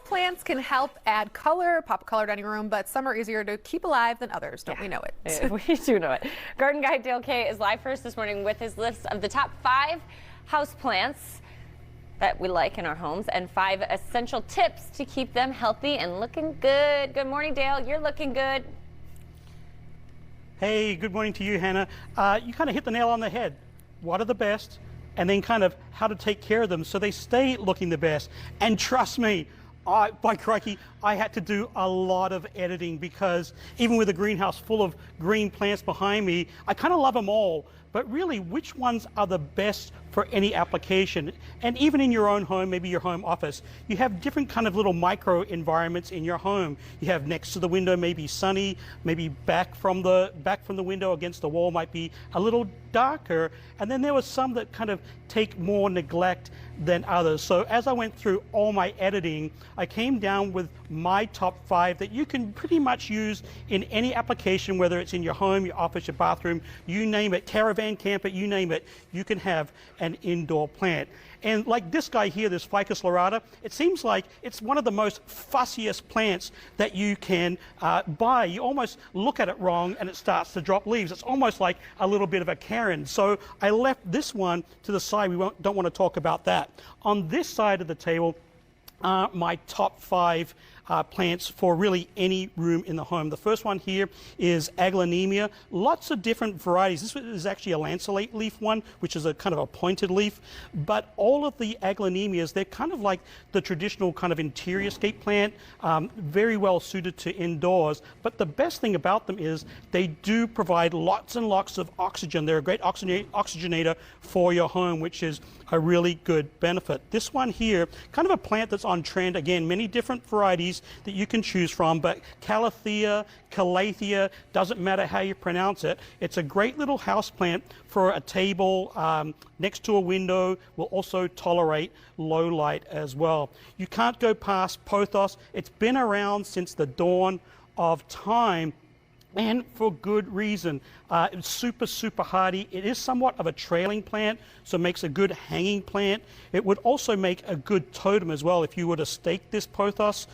Plants can help add color, pop color down your room, but some are easier to keep alive than others. Don't we know it? We do know it. Garden Guy Dale Kay is live for us this morning with his list of the top 5 house plants that we like in our homes and 5 essential tips to keep them healthy and looking good. Good morning, Dale. You're looking good. Hey, good morning to you, Hannah. You kind of hit the nail on the head. What are the best? And then kind of how to take care of them so they stay looking the best. And trust me, by crikey, I had to do a lot of editing because even with a greenhouse full of green plants behind me, I kind of love them all. But really, which ones are the best for any application? And even in your own home, maybe your home office, you have different kind of little micro environments in your home. You have next to the window, maybe sunny, maybe back from the window against the wall might be a little darker. And then there were some that kind of take more neglect than others. So as I went through all my editing, I came down with my top 5 that you can pretty much use in any application, whether it's in your home, your office, your bathroom, you name it, caravan, camper, you name it, you can have an indoor plant. And like this guy here, this Ficus lyrata, it seems like it's one of the most fussiest plants that you can buy. You almost look at it wrong and it starts to drop leaves. It's almost like a little bit of a Karen. So I left this one to the side. We don't want to talk about that. On this side of the table, my top 5 plants for really any room in the home. The first one here is Aglaonemia. Lots of different varieties. This is actually a lanceolate leaf one, which is a kind of a pointed leaf. But all of the Aglaonemias, they're kind of like the traditional kind of interior scape plant, very well suited to indoors. But the best thing about them is they do provide lots and lots of oxygen. They're a great oxygenator for your home, which is a really good benefit. This one here, kind of a plant that's on trend. Again, many different varieties that you can choose from, but Calathea, doesn't matter how you pronounce it. It's a great little house plant for a table next to a window, will also tolerate low light as well. You can't go past pothos. It's been around since the dawn of time, and for good reason. It's super hardy. It is somewhat of a trailing plant, so it makes a good hanging plant. It would also make a good totem as well. If you were to stake this pothos,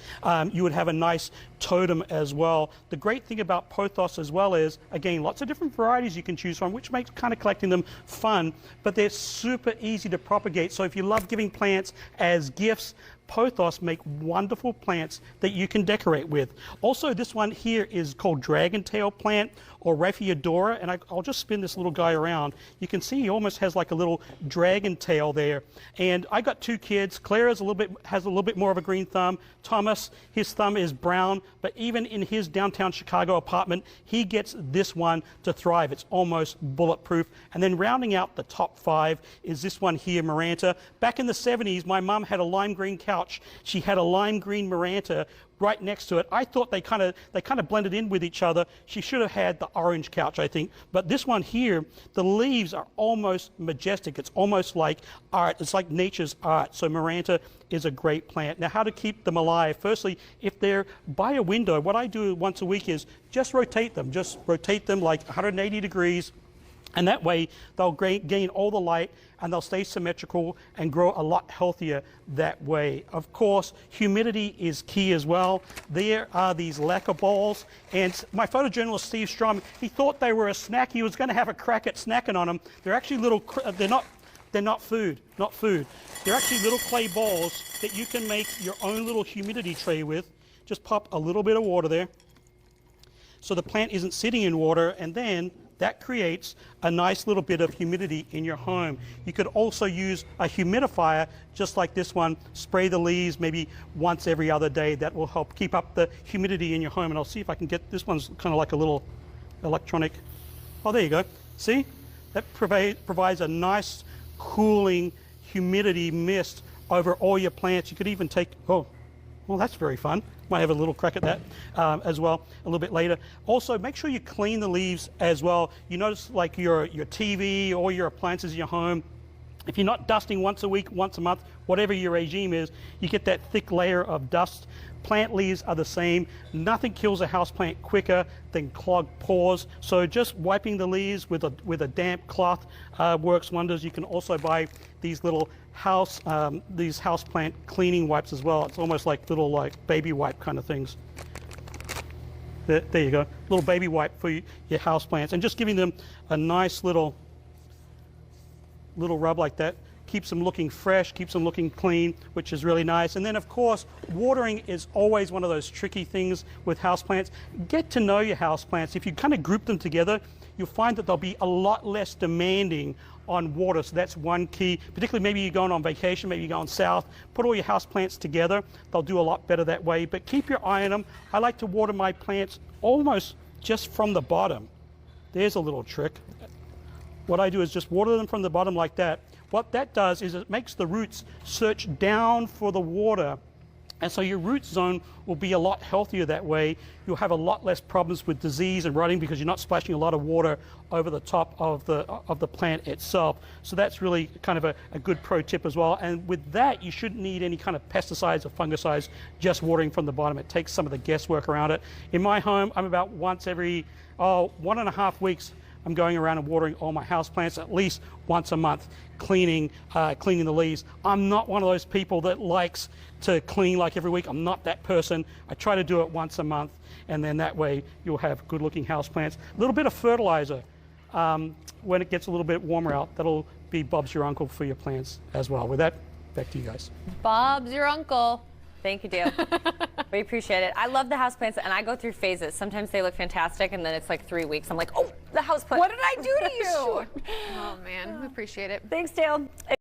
you would have a nice totem as well. The great thing about pothos as well is, again, lots of different varieties you can choose from, which makes kind of collecting them fun, but they're super easy to propagate. So if you love giving plants as gifts, pothos make wonderful plants that you can decorate with. Also, this one here is called dragon tail plant or Raphiodora, and I'll just spin this little guy around. You can see he almost has like a little dragon tail there. And I got 2 kids. Claire has a little bit more of a green thumb. Thomas, his thumb is brown, but even in his downtown Chicago apartment, he gets this one to thrive. It's almost bulletproof. And then rounding out the top 5 is this one here, Maranta. Back in the 70s, my mom had a lime green couch. She had a lime green Maranta right next to it. I thought they kind of blended in with each other. She should have had the orange couch, I think. But this one here, the leaves are almost majestic. It's almost like art. It's like nature's art. So Maranta is a great plant. Now, how to keep them alive? Firstly, if they're by a window, what I do once a week is just rotate them. Just rotate them like 180 degrees. And that way, they'll gain all the light and they'll stay symmetrical and grow a lot healthier that way. Of course, humidity is key as well. There are these lacquer balls, and my photojournalist Steve Strom, he thought they were a snack. He was going to have a crack at snacking on them. They're actually little, they're not food. They're actually little clay balls that you can make your own little humidity tray with. Just pop a little bit of water there so the plant isn't sitting in water, and then that creates a nice little bit of humidity in your home. You could also use a humidifier just like this one, spray the leaves maybe once every other day. That will help keep up the humidity in your home. And I'll see if I can get, this one's kind of like a little electronic. Oh, there you go. See? That provides a nice cooling humidity mist over all your plants. You could even take, oh, well, that's very fun. Might have a little crack at that as well a little bit later. Also, make sure you clean the leaves as well. You notice like your TV or your appliances in your home, If you're not dusting once a week, once a month, whatever your regime is, you get that thick layer of dust. Plant leaves are the same. Nothing kills a houseplant quicker than clogged pores. So just wiping the leaves with a damp cloth works wonders. You can also buy these little houseplant cleaning wipes as well. It's almost like little baby wipe kind of things. There you go, little baby wipe for your houseplants, and just giving them a nice little rub like that keeps them looking fresh, keeps them looking clean, which is really nice. And then of course, watering is always one of those tricky things with houseplants. Get to know your houseplants. If you kind of group them together, you'll find that they'll be a lot less demanding on water. So that's one key, particularly maybe you're going on vacation, maybe you're going south, put all your houseplants together. They'll do a lot better that way, but keep your eye on them. I like to water my plants almost just from the bottom. There's a little trick. What I do is just water them from the bottom like that. What that does is it makes the roots search down for the water, and so your root zone will be a lot healthier that way. You'll have a lot less problems with disease and rotting because you're not splashing a lot of water over the top of the plant itself. So that's really kind of a good pro tip as well. And with that, you shouldn't need any kind of pesticides or fungicides, just watering from the bottom. It takes some of the guesswork around it. In my home, I'm about once every 1.5 weeks, I'm going around and watering all my houseplants at least once a month, cleaning the leaves. I'm not one of those people that likes to clean like every week. I'm not that person. I try to do it once a month, and then that way you'll have good looking houseplants. A little bit of fertilizer when it gets a little bit warmer out. That'll be Bob's your uncle for your plants as well. With that, back to you guys. Bob's your uncle. Thank you, Dale. We appreciate it. I love the houseplants, and I go through phases. Sometimes they look fantastic, and then it's like 3 weeks. I'm like, oh, the houseplant. What did I do to you? Oh, man, we appreciate it. Thanks, Dale.